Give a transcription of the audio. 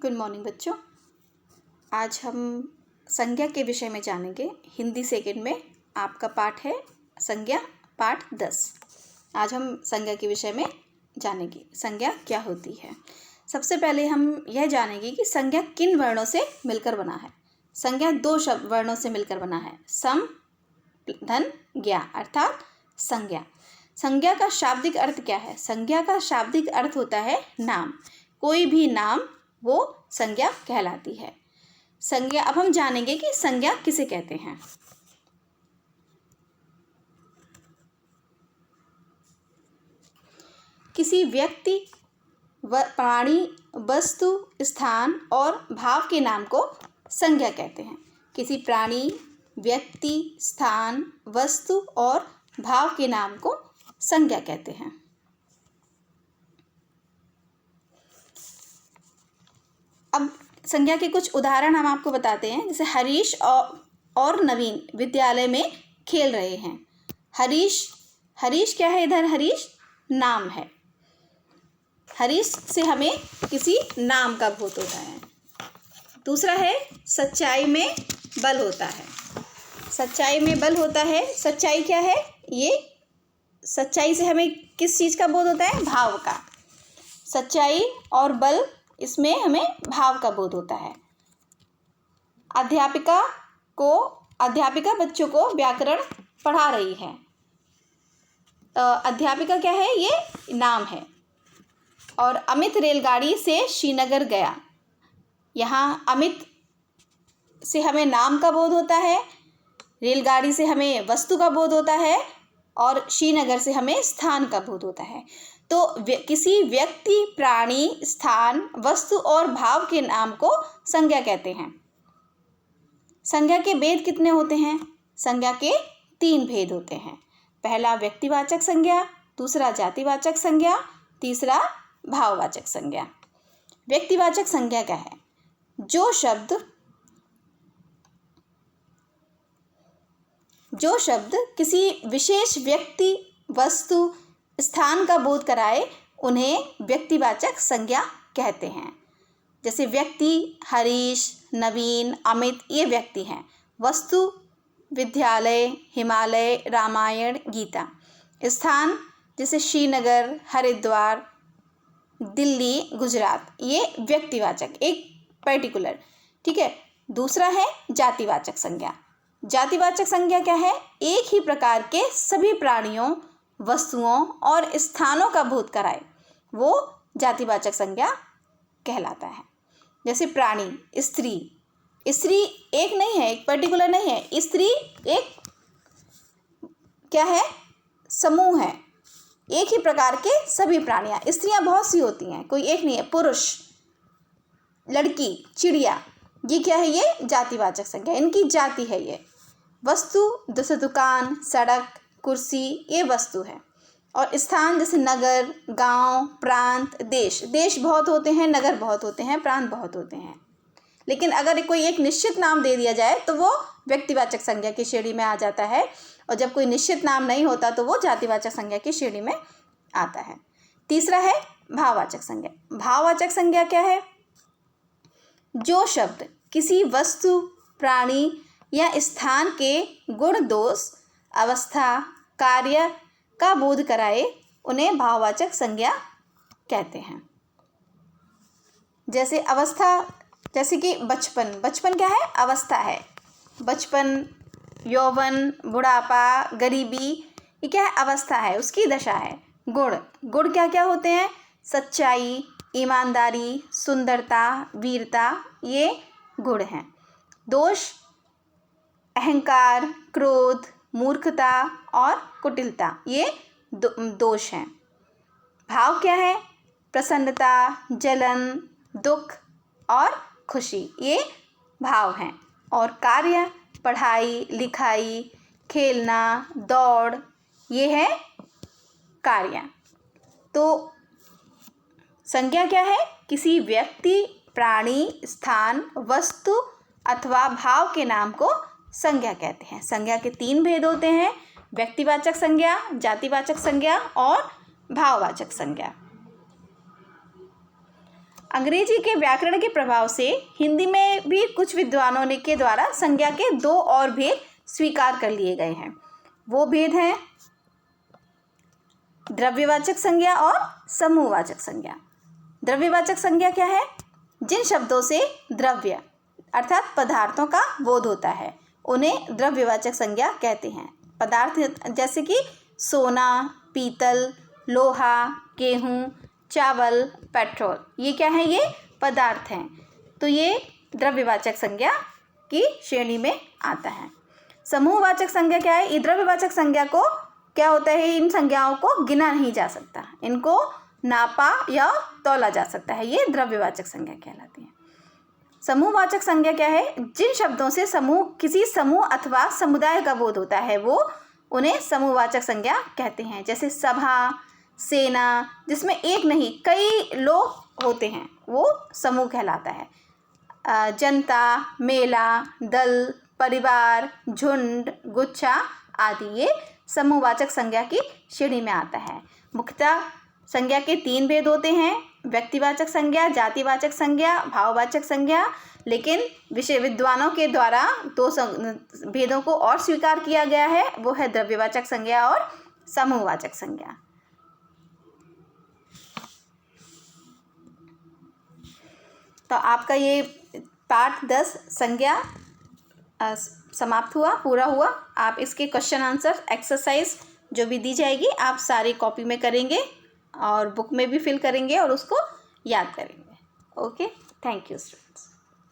Good morning बच्चों। आज हम संज्ञा के विषय में जानेंगे। हिंदी सेकंड में आपका पाठ है संज्ञा पाठ 10। आज हम संज्ञा के विषय में जानेंगे संज्ञा क्या होती है। सबसे पहले हम यह जानेंगे कि संज्ञा किन वर्णों से मिलकर बना है। संज्ञा दो शब्द वर्णों से मिलकर बना है, सम धन ज्ञा अर्थात संज्ञा। संज्ञा का शाब्दिक अर्थ क्या है? संज्ञा का शाब्दिक अर्थ होता है नाम। कोई भी नाम वो संज्ञा कहलाती है। संज्ञा अब हम जानेंगे कि संज्ञा किसे कहते हैं। किसी व्यक्ति प्राणी वस्तु स्थान और भाव के नाम को संज्ञा कहते हैं। किसी प्राणी व्यक्ति स्थान वस्तु और भाव के नाम को संज्ञा कहते हैं। अब संज्ञा के कुछ उदाहरण हम आपको बताते हैं। जैसे हरीश और नवीन विद्यालय में खेल रहे हैं। हरीश क्या है? इधर हरीश नाम है। हरीश से हमें किसी नाम का बोध होता है। दूसरा है सच्चाई में बल होता है। सच्चाई में बल होता है। सच्चाई क्या है? ये सच्चाई से हमें किस चीज़ का बोध होता है? भाव का। सच्चाई और बल, इसमें हमें भाव का बोध होता है। अध्यापिका बच्चों को व्याकरण पढ़ा रही है। अध्यापिका क्या है? ये नाम है। और अमित रेलगाड़ी से श्रीनगर गया। यहाँ अमित से हमें नाम का बोध होता है, रेलगाड़ी से हमें वस्तु का बोध होता है और श्रीनगर से हमें स्थान का बोध होता है। तो किसी व्यक्ति प्राणी स्थान वस्तु और भाव के नाम को संज्ञा कहते हैं। संज्ञा के भेद कितने होते हैं? संज्ञा के 3 भेद होते हैं। पहला व्यक्तिवाचक संज्ञा, दूसरा जातिवाचक संज्ञा, तीसरा भाववाचक संज्ञा। व्यक्तिवाचक संज्ञा क्या है? जो शब्द किसी विशेष व्यक्ति वस्तु स्थान का बोध कराए उन्हें व्यक्तिवाचक संज्ञा कहते हैं। जैसे व्यक्ति हरीश नवीन अमित ये व्यक्ति हैं। वस्तु विद्यालय हिमालय रामायण गीता। स्थान जैसे श्रीनगर हरिद्वार दिल्ली गुजरात, ये व्यक्तिवाचक एक पर्टिकुलर, ठीक है। दूसरा है जातिवाचक संज्ञा। जातिवाचक संज्ञा क्या है? एक ही प्रकार के सभी प्राणियों वस्तुओं और स्थानों का बोध कराए वो जातिवाचक संज्ञा कहलाता है। जैसे प्राणी स्त्री एक नहीं है, एक पर्टिकुलर नहीं है। स्त्री एक क्या है? समूह है। एक ही प्रकार के सभी प्राणियां, स्त्रियां बहुत सी होती हैं, कोई एक नहीं है। पुरुष लड़की चिड़िया, ये क्या है? ये जातिवाचक संज्ञा, इनकी जाति है। ये वस्तु जैसे दुकान सड़क कुर्सी ये वस्तु है। और स्थान जैसे नगर गांव प्रांत देश बहुत होते हैं, नगर बहुत होते हैं, प्रांत बहुत होते हैं। लेकिन अगर कोई एक निश्चित नाम दे दिया जाए तो वो व्यक्तिवाचक संज्ञा की श्रेणी में आ जाता है, और जब कोई निश्चित नाम नहीं होता तो वो जातिवाचक संज्ञा की श्रेणी में आता है। तीसरा है भाववाचक संज्ञा। भाववाचक संज्ञा क्या है? जो शब्द किसी वस्तु प्राणी या स्थान के गुण दोष अवस्था कार्य का बोध कराए उन्हें भाववाचक संज्ञा कहते हैं। जैसे अवस्था, जैसे कि बचपन क्या है? अवस्था है। बचपन यौवन बुढ़ापा गरीबी ये क्या है? अवस्था है, उसकी दशा है। गुण क्या क्या होते हैं? सच्चाई ईमानदारी सुंदरता वीरता ये गुण हैं। दोष अहंकार क्रोध मूर्खता और कुटिलता ये दोष हैं। भाव क्या है? प्रसन्नता जलन दुख और खुशी ये भाव हैं। और कार्य पढ़ाई लिखाई खेलना दौड़ ये है कार्य। तो संज्ञा क्या है? किसी व्यक्ति प्राणी स्थान वस्तु अथवा भाव के नाम को संज्ञा कहते हैं। संज्ञा के 3 भेद होते हैं, व्यक्तिवाचक संज्ञा जातिवाचक संज्ञा और भाववाचक संज्ञा। अंग्रेजी के व्याकरण के प्रभाव से हिंदी में भी कुछ विद्वानों ने के द्वारा संज्ञा के दो और भेद स्वीकार कर लिए गए हैं। वो भेद हैं द्रव्यवाचक संज्ञा और समूहवाचक संज्ञा। द्रव्यवाचक संज्ञा क्या है? जिन शब्दों से द्रव्य अर्थात पदार्थों का बोध होता है उन्हें द्रव्यवाचक संज्ञा कहते हैं। पदार्थ जैसे कि सोना, पीतल, लोहा, गेहूँ, चावल, पेट्रोल, ये क्या है? ये पदार्थ हैं। तो ये द्रव्यवाचक संज्ञा की श्रेणी में आता है। समूहवाचक संज्ञा क्या है? ये द्रव्यवाचक संज्ञा को क्या होता है? इन संज्ञाओं को गिना नहीं जा सकता, इनको नापा या तौला जा सकता है, ये द्रव्यवाचक संज्ञा कहलाती है। समूहवाचक संज्ञा क्या है? जिन शब्दों से किसी समूह अथवा समुदाय का बोध होता है वो उन्हें समूहवाचक संज्ञा कहते हैं। जैसे सभा, सेना, जिसमें एक नहीं कई लोग होते हैं वो समूह कहलाता है। जनता, मेला, दल, परिवार, झुंड, गुच्छा आदि ये समूहवाचक संज्ञा की श्रेणी में आता है। मुख्यतः संज्ञा के 3 भेद होते हैं: व्यक्तिवाचक संज्ञा, जातिवाचक संज्ञा, भाववाचक संज्ञा। लेकिन विषय विद्वानों के द्वारा 2 भेदों को और स्वीकार किया गया है, वो है द्रव्यवाचक संज्ञा और समूहवाचक संज्ञा। तो आपका ये पाठ 10 संज्ञा समाप्त हुआ, पूरा हुआ। आप इसके क्वेश्चन आंसर एक्सरसाइज जो भी दी जाएगी आप सारी कॉपी में करेंगे और बुक में भी फिल करेंगे और उसको याद करेंगे। Okay, thank you students.